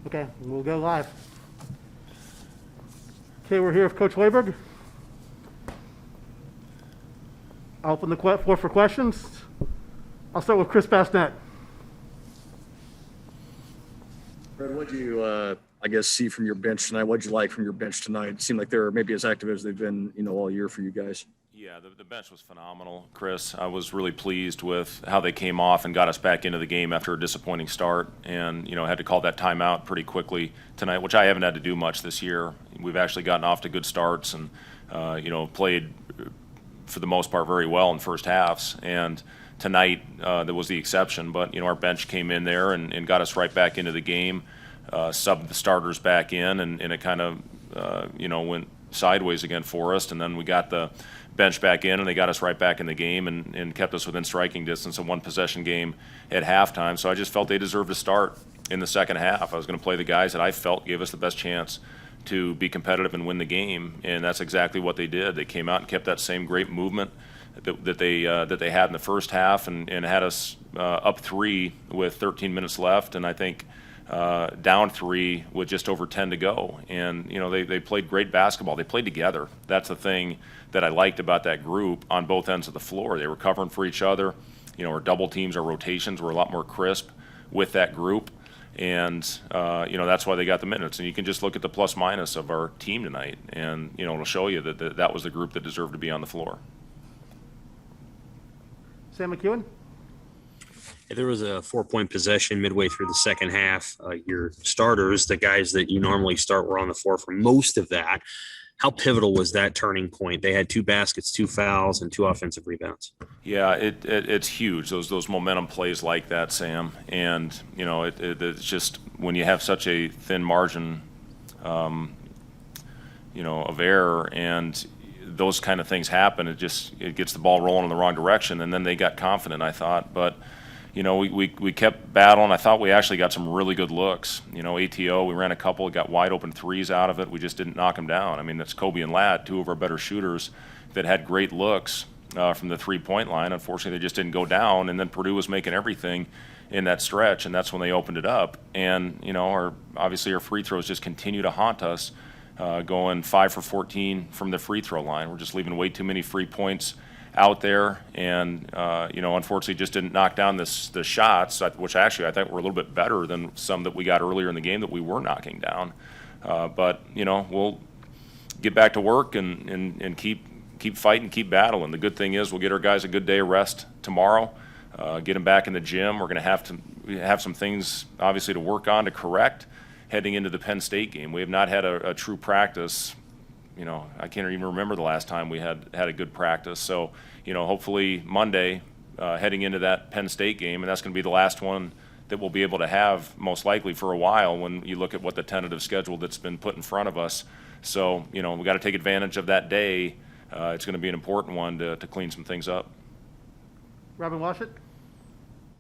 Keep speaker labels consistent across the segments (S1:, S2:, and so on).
S1: Okay, we'll go live. Okay, we're here with Coach Hoiberg. I'll open the floor for questions. I'll start with Chris Bassnett.
S2: Fred, what'd you, see from your bench tonight? What'd you like from your bench tonight? It seemed like they're maybe as active as they've been, all year for you guys.
S3: Yeah, the bench was phenomenal, Chris. I was really pleased with how they came off and got us back into the game after a disappointing start, and had to call that timeout pretty quickly tonight, which I haven't had to do much this year. We've actually gotten off to good starts and played for the most part very well in first halves, and tonight that was the exception. But our bench came in there and got us right back into the game, subbed the starters back in, and it kind of went sideways again for us, and then we got the bench back in and they got us right back in the game and kept us within striking distance, a one possession game at halftime. So I just felt they deserved to start in the second half. I was going to play the guys that I felt gave us the best chance to be competitive and win the game, and that's exactly what they did. They came out and kept that same great movement that they had in the first half, and had us up 3 with 13 minutes left, and I think down 3 with just over 10 to go. And they played great basketball. They played together. That's the thing that I liked about that group on both ends of the floor. They were covering for each other. Our double teams, our rotations were a lot more crisp with that group, and that's why they got the minutes. And you can just look at the plus minus of our team tonight, and it'll show you that was the group that deserved to be on the floor.
S1: Sam McEwen.
S4: There was a 4-point possession midway through the second half. Your starters, the guys that you normally start, were on the floor for most of that. How pivotal was that turning point? They had 2 baskets, 2 fouls, and 2 offensive rebounds.
S3: Yeah, it's huge, those momentum plays like that, Sam. And, it's just when you have such a thin margin, of error, and those kind of things happen, it gets the ball rolling in the wrong direction. And then they got confident, I thought. But we kept battling. I thought we actually got some really good looks. ATO, we ran a couple, got wide open threes out of it. We just didn't knock them down. I mean, that's Kobe and Ladd, 2 of our better shooters that had great looks from the 3-point line. Unfortunately, they just didn't go down. And then Purdue was making everything in that stretch, and that's when they opened it up. And, obviously our free throws just continue to haunt us, going 5 for 14 from the free throw line. We're just leaving way too many free points out there, and unfortunately just didn't knock down the shots, which actually I think were a little bit better than some that we got earlier in the game that we were knocking down. But we'll get back to work and keep fighting, keep battling. The good thing is we'll get our guys a good day of rest tomorrow, get them back in the gym. We're going to have some things obviously to work on to correct heading into the Penn State game. We have not had a true practice. I can't even remember the last time we had a good practice. So, hopefully Monday, heading into that Penn State game, and that's going to be the last one that we'll be able to have most likely for a while when you look at what the tentative schedule that's been put in front of us. So, we got to take advantage of that day. It's going to be an important one to clean some things up.
S1: Robin Washut.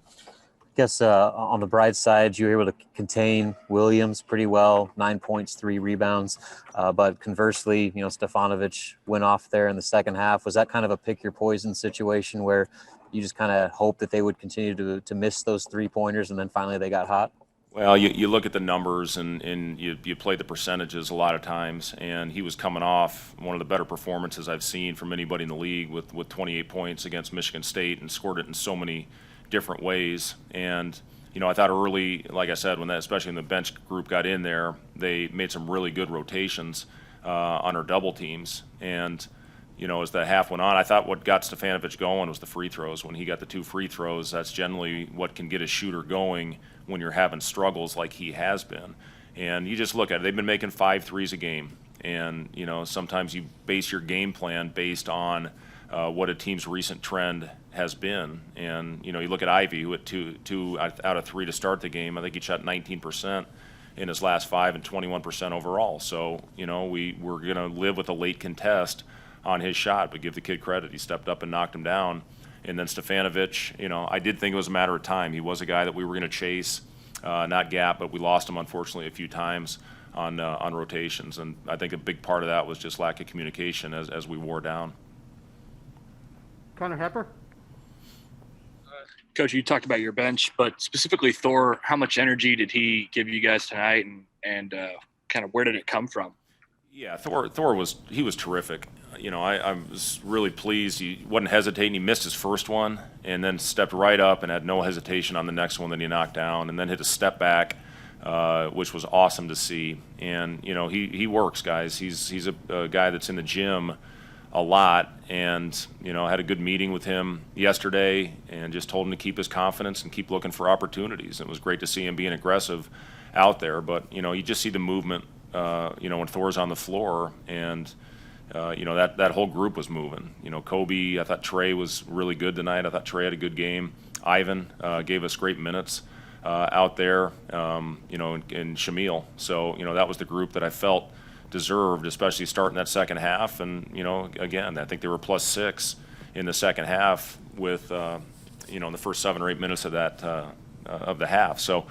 S5: I guess on the Bride side, you were able to contain Williams pretty well, 9 points, 3 rebounds. But conversely, Stefanovic went off there in the second half. Was that kind of a pick your poison situation where you just kind of hoped that they would continue to miss those 3-pointers and then finally they got hot?
S3: Well, you look at the numbers and you play the percentages a lot of times, and he was coming off one of the better performances I've seen from anybody in the league with 28 points against Michigan State, and scored it in so many different ways. And I thought early, like I said, especially when the bench group got in there, they made some really good rotations on our double teams. And as the half went on, I thought what got Stefanovic going was the free throws. When he got the 2 free throws, that's generally what can get a shooter going when you're having struggles like he has been. And you just look at it, they've been making 5 threes a game, and sometimes you base your game plan based on what a team's recent trend has been. And you look at Ivy, who hit two out of 3 to start the game. I think he shot 19% in his last 5 and 21% overall. So we're going to live with a late contest on his shot, but give the kid credit. He stepped up and knocked him down. And then Stefanovic, I did think it was a matter of time. He was a guy that we were going to chase, not gap, but we lost him unfortunately a few times on rotations. And I think a big part of that was just lack of communication as we wore down.
S1: Connor Hepper.
S6: Coach, you talked about your bench, but specifically Thor, how much energy did he give you guys tonight, and kind of where did it come from?
S3: Yeah, Thor was terrific. I was really pleased. He wasn't hesitating. He missed his first one and then stepped right up and had no hesitation on the next one that he knocked down, and then hit a step back, which was awesome to see. And he works, guys. He's a guy that's in the gym a lot, and I had a good meeting with him yesterday and just told him to keep his confidence and keep looking for opportunities. It was great to see him being aggressive out there, but you just see the movement when Thor's on the floor, and that whole group was moving. Kobe, I thought Trey was really good tonight. I thought Trey had a good game. Ivan gave us great minutes out there, and Shamil. So that was the group that I felt deserved, especially starting that second half. And again, I think they were +6 in the second half with in the first 7 or 8 minutes of that of the half. So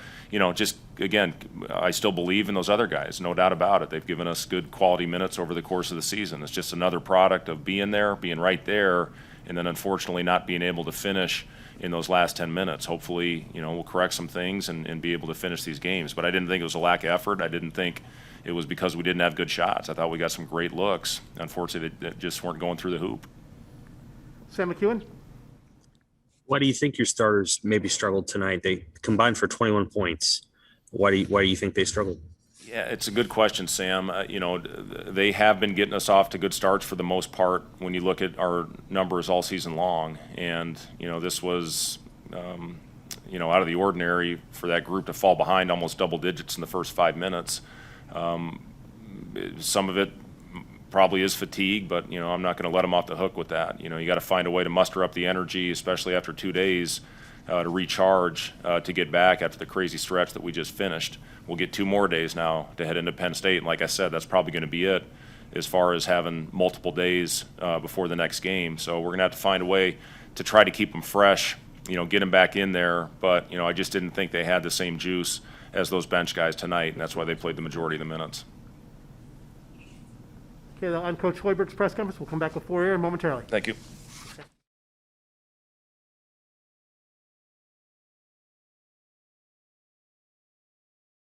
S3: just again, I still believe in those other guys, no doubt about it. They've given us good quality minutes over the course of the season. It's just another product of being there, being right there, and then unfortunately not being able to finish in those last 10 minutes. Hopefully, we'll correct some things and be able to finish these games. But I didn't think it was a lack of effort. I didn't think it was because we didn't have good shots. I thought we got some great looks. Unfortunately, that just weren't going through the hoop.
S1: Sam McEwen?
S4: Why do you think your starters maybe struggled tonight? They combined for 21 points. Why do you think they struggled?
S3: Yeah, it's a good question, Sam. They have been getting us off to good starts for the most part when you look at our numbers all season long. And, this was, out of the ordinary for that group to fall behind almost double digits in the first 5 minutes. Some of it probably is fatigue, but, I'm not going to let them off the hook with that. You got to find a way to muster up the energy, especially after 2 days, to recharge, to get back after the crazy stretch that we just finished. We'll get 2 more days now to head into Penn State, and like I said, that's probably going to be it as far as having multiple days before the next game. So we're going to have to find a way to try to keep them fresh, get them back in there. But, I just didn't think they had the same juice as those bench guys tonight, and that's why they played the majority of the minutes.
S1: Okay, on Coach Hoiberg's press conference. We'll come back with 4 here momentarily.
S3: Thank you.